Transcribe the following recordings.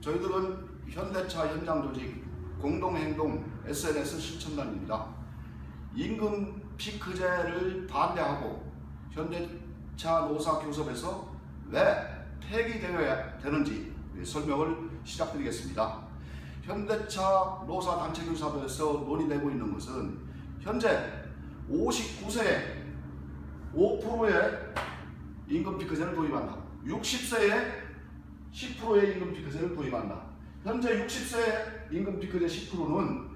저희들은 현대차 현장조직 공동행동 SNS 실천단입니다. 임금 피크제를 반대하고 현대차 노사 교섭에서 왜 폐기되어야 되는지 설명을 시작드리겠습니다. 현대차 노사 단체 교섭에서 논의되고 있는 것은 현재 59세에 5%의 임금 피크제를 도입한다. 60세에 10%의 임금 피크제를 도입한다. 현재 60세 임금 피크제 10%는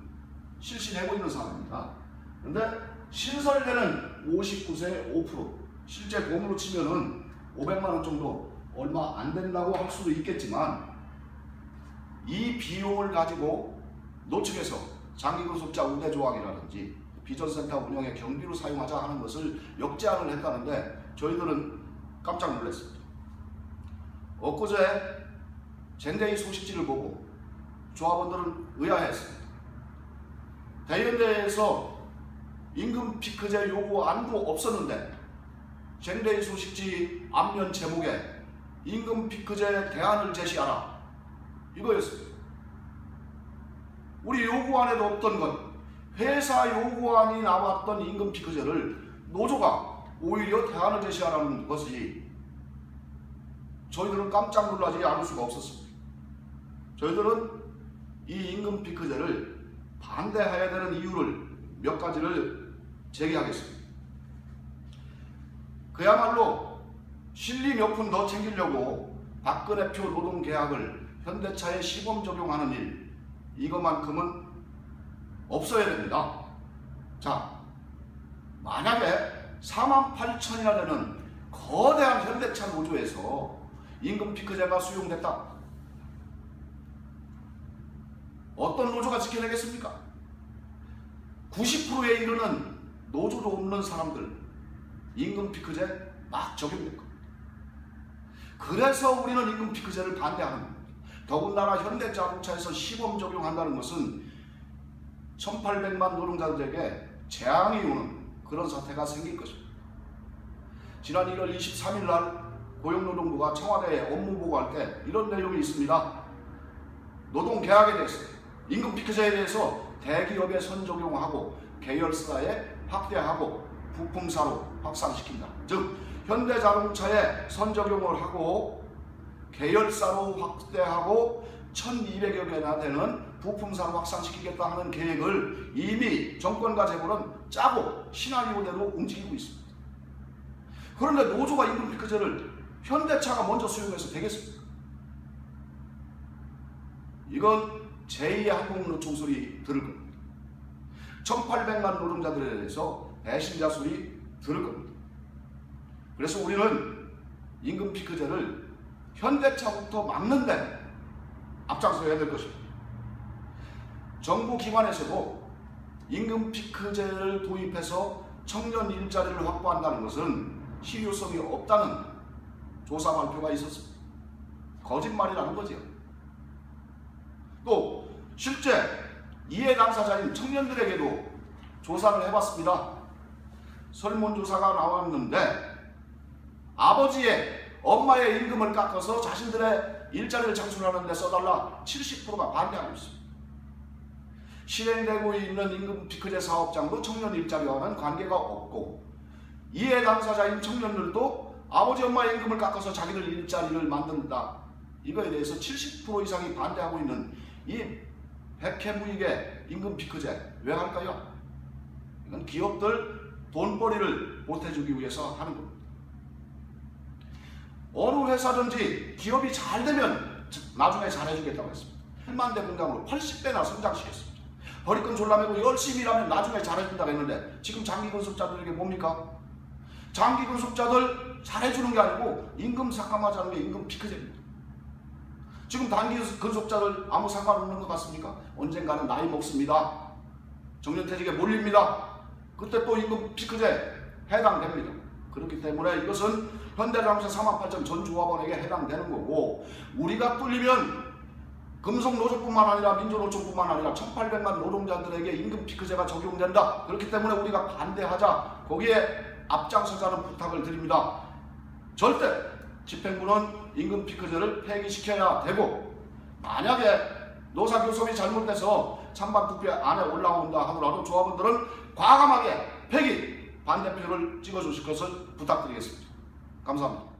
실시되고 있는 상황입니다. 그런데 신설되는 59세 5%, 실제 돈으로 치면은 500만 원 정도 얼마 안 된다고 할 수도 있겠지만, 이 비용을 가지고 노측에서 장기근속자 우대 조항이라든지 비전센터 운영에 경비로 사용하자 하는 것을 역제안을 했다는데 저희들은 깜짝 놀랐습니다. 엊그제 젠데이 소식지를 보고 조합원들은 의아했습니다. 대연대에서 임금 피크제 요구안도 없었는데 젠데이 소식지 앞면 제목에 임금 피크제 대안을 제시하라, 이거였습니다. 우리 요구안에도 없던 것, 회사 요구안이 나왔던 임금 피크제를 노조가 오히려 대안을 제시하라는 것이 저희들은 깜짝 놀라지 않을 수가 없었습니다. 저희들은 이 임금 피크제를 반대해야 되는 이유를 몇 가지를 제기하겠습니다. 그야말로 실리 몇 푼 더 챙기려고 박근혜표 노동계약을 현대차에 시범 적용하는 일, 이것만큼은 없어야 됩니다. 자, 만약에 48,000이나 되는 거대한 현대차 노조에서 임금 피크제가 수용됐다, 어떤 노조가 지켜내겠습니까? 90%에 이르는 노조도 없는 사람들 임금 피크제 막 적용될 겁니다. 그래서 우리는 임금 피크제를 반대하는 겁니다. 더군다나 현대자동차에서 시범 적용한다는 것은 1,800만 노동자들에게 재앙이 오는 그런 사태가 생길 것입니다. 지난 1월 23일 날 고용노동부가 청와대에 업무 보고할 때 이런 내용이 있습니다. 노동계약에 대해서, 임금 피크제에 대해서 대기업에 선적용하고 계열사에 확대하고 부품사로 확산시킨다. 즉 현대자동차에 선적용을 하고 계열사로 확대하고 1,200여 개나 되는 부품사로 확산시키겠다 하는 계획을 이미 정권과 재벌은 짜고 시나리오대로 움직이고 있습니다. 그런데 노조가 임금 피크제를 현대차가 먼저 수용해서 되겠습니까? 이건 제2의 한국노총 소리 들을 겁니다. 1,800만 노동자들에 대해서 배신자 소리 들을 겁니다. 그래서 우리는 임금 피크제를 현대차부터 막는데 앞장서야 될 것입니다. 정부 기관에서도 임금 피크제를 도입해서 청년 일자리를 확보한다는 것은 실효성이 없다는 조사 발표가 있었습니다. 거짓말이라는 거죠. 또 실제 이해 당사자인 청년들에게도 조사를 해봤습니다. 설문조사가 나왔는데 아버지의, 엄마의 임금을 깎아서 자신들의 일자리를 창출하는 데 써달라 70%가 반대하고 있습니다. 실행되고 있는 임금 피크제 사업장도 청년 일자리와는 관계가 없고, 이해 당사자인 청년들도 아버지 엄마의 임금을 깎아서 자기들 일자리를 만든다, 이거에 대해서 70% 이상이 반대하고 있는 이 백해무익의 임금 피크제 왜 할까요? 이건 기업들 돈벌이를 보태주기 위해서 하는 겁니다. 어느 회사든지 기업이 잘 되면 나중에 잘해주겠다고 했습니다. 1만 대 공장으로 80배나 성장시켰습니다. 허리끈 졸라매고 열심히 일하면 나중에 잘해준다고 했는데 지금 장기근속자들에게 뭡니까? 장기근속자들 잘해주는 게 아니고 임금 삭감하자는 게 임금 피크제입니다. 지금 단기근속자들 아무 상관없는 것 같습니까? 언젠가는 나이 먹습니다. 정년퇴직에 몰립니다. 그때 또 임금 피크제 해당됩니다. 그렇기 때문에 이것은 현대자동차 48,000 전 조합원에게 해당되는 거고, 우리가 뚫리면 금속노조뿐만 아니라 민주노총뿐만 아니라 1,800만 노동자들에게 임금 피크제가 적용된다. 그렇기 때문에 우리가 반대하자, 거기에 앞장서자는 부탁을 드립니다. 절대 집행부는 임금 피크제를 폐기시켜야 되고, 만약에 노사 교섭이 잘못돼서 찬반 투표 안에 올라온다 하더라도 조합원들은 과감하게 폐기 반대표를 찍어주실 것을 부탁드리겠습니다. 감사합니다.